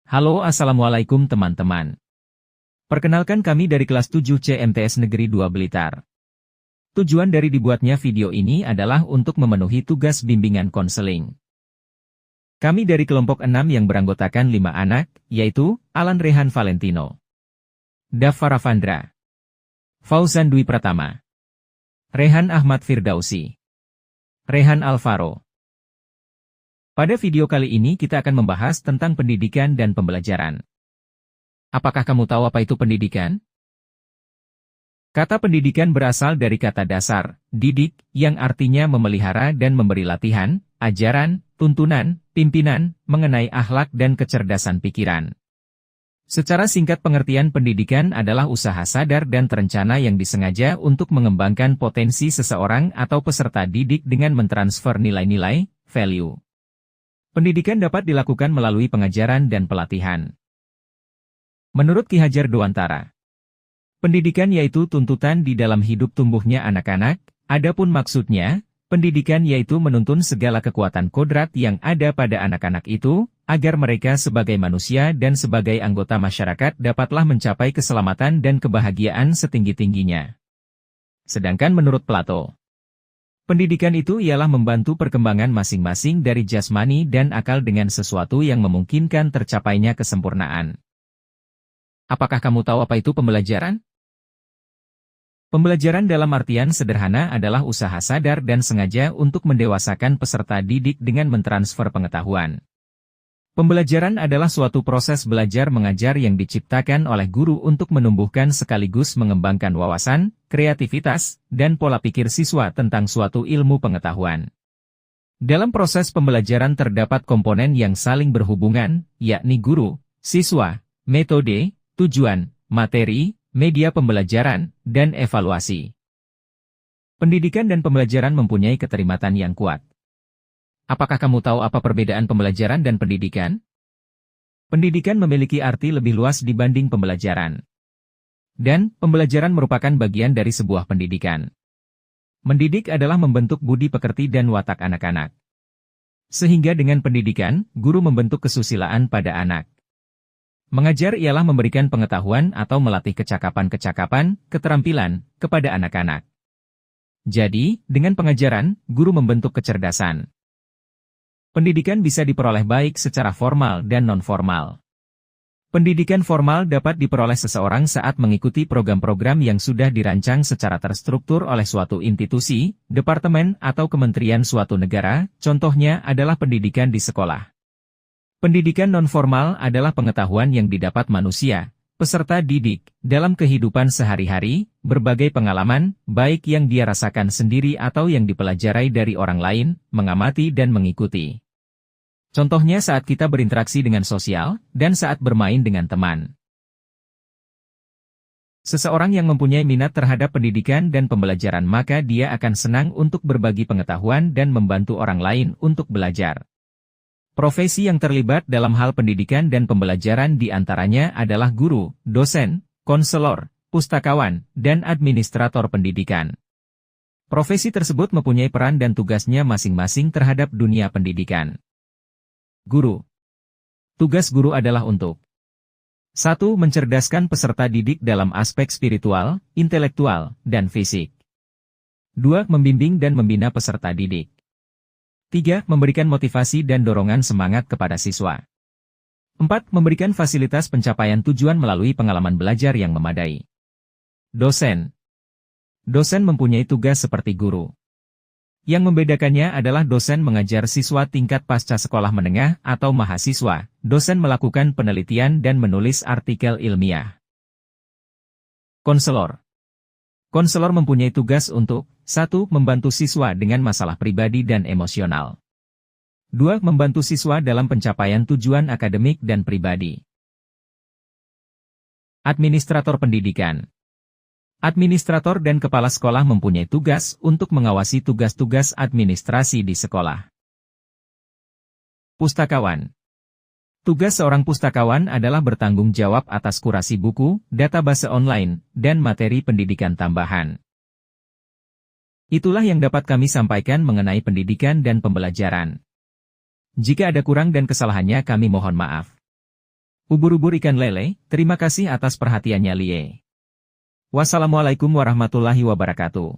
Halo assalamualaikum teman-teman. Perkenalkan kami dari kelas 7 CMTS Negeri 2 Blitar. Tujuan dari dibuatnya video ini adalah untuk memenuhi tugas bimbingan konseling. Kami dari kelompok 6 yang beranggotakan 5 anak, yaitu Alan Rehan Valentino, Dava Ravandra, Fauzan Dwi Pratama, Rehan Ahmad Firdausi, Rehan Alvaro. Pada video kali ini kita akan membahas tentang pendidikan dan pembelajaran. Apakah kamu tahu apa itu pendidikan? Kata pendidikan berasal dari kata dasar, didik, yang artinya memelihara dan memberi latihan, ajaran, tuntunan, pimpinan, mengenai akhlak dan kecerdasan pikiran. Secara singkat pengertian pendidikan adalah usaha sadar dan terencana yang disengaja untuk mengembangkan potensi seseorang atau peserta didik dengan mentransfer nilai-nilai, value. Pendidikan dapat dilakukan melalui pengajaran dan pelatihan. Menurut Ki Hajar Dewantara, pendidikan yaitu tuntutan di dalam hidup tumbuhnya anak-anak, adapun maksudnya, pendidikan yaitu menuntun segala kekuatan kodrat yang ada pada anak-anak itu, agar mereka sebagai manusia dan sebagai anggota masyarakat dapatlah mencapai keselamatan dan kebahagiaan setinggi-tingginya. Sedangkan menurut Plato, pendidikan itu ialah membantu perkembangan masing-masing dari jasmani dan akal dengan sesuatu yang memungkinkan tercapainya kesempurnaan. Apakah kamu tahu apa itu pembelajaran? Pembelajaran dalam artian sederhana adalah usaha sadar dan sengaja untuk mendewasakan peserta didik dengan mentransfer pengetahuan. Pembelajaran adalah suatu proses belajar mengajar yang diciptakan oleh guru untuk menumbuhkan sekaligus mengembangkan wawasan, kreativitas, dan pola pikir siswa tentang suatu ilmu pengetahuan. Dalam proses pembelajaran terdapat komponen yang saling berhubungan, yakni guru, siswa, metode, tujuan, materi, media pembelajaran, dan evaluasi. Pendidikan dan pembelajaran mempunyai keterikatan yang kuat. Apakah kamu tahu apa perbedaan pembelajaran dan pendidikan? Pendidikan memiliki arti lebih luas dibanding pembelajaran. Dan, pembelajaran merupakan bagian dari sebuah pendidikan. Mendidik adalah membentuk budi pekerti dan watak anak-anak. Sehingga dengan pendidikan, guru membentuk kesusilaan pada anak. Mengajar ialah memberikan pengetahuan atau melatih kecakapan-kecakapan, keterampilan, kepada anak-anak. Jadi, dengan pengajaran, guru membentuk kecerdasan. Pendidikan bisa diperoleh baik secara formal dan non-formal. Pendidikan formal dapat diperoleh seseorang saat mengikuti program-program yang sudah dirancang secara terstruktur oleh suatu institusi, departemen atau kementerian suatu negara, contohnya adalah pendidikan di sekolah. Pendidikan non-formal adalah pengetahuan yang didapat manusia, peserta didik, dalam kehidupan sehari-hari, berbagai pengalaman, baik yang dia rasakan sendiri atau yang dipelajari dari orang lain, mengamati dan mengikuti. Contohnya saat kita berinteraksi dengan sosial, dan saat bermain dengan teman. Seseorang yang mempunyai minat terhadap pendidikan dan pembelajaran maka dia akan senang untuk berbagi pengetahuan dan membantu orang lain untuk belajar. Profesi yang terlibat dalam hal pendidikan dan pembelajaran diantaranya adalah guru, dosen, konselor, pustakawan, dan administrator pendidikan. Profesi tersebut mempunyai peran dan tugasnya masing-masing terhadap dunia pendidikan. Guru. Tugas guru adalah untuk 1. Mencerdaskan peserta didik dalam aspek spiritual, intelektual, dan fisik. 2. Membimbing dan membina peserta didik. 3. Memberikan motivasi dan dorongan semangat kepada siswa. 4. Memberikan fasilitas pencapaian tujuan melalui pengalaman belajar yang memadai. Dosen. Dosen mempunyai tugas seperti guru. Yang membedakannya adalah dosen mengajar siswa tingkat pasca sekolah menengah atau mahasiswa, dosen melakukan penelitian dan menulis artikel ilmiah. Konselor. Konselor mempunyai tugas untuk 1. Membantu siswa dengan masalah pribadi dan emosional. 2. Membantu siswa dalam pencapaian tujuan akademik dan pribadi. Administrator pendidikan. Administrator dan kepala sekolah mempunyai tugas untuk mengawasi tugas-tugas administrasi di sekolah. Pustakawan. Tugas seorang pustakawan adalah bertanggung jawab atas kurasi buku, database online, dan materi pendidikan tambahan. Itulah yang dapat kami sampaikan mengenai pendidikan dan pembelajaran. Jika ada kurang dan kesalahannya kami mohon maaf. Ubur-ubur ikan lele, terima kasih atas perhatiannya Lie. Wassalamualaikum warahmatullahi wabarakatuh.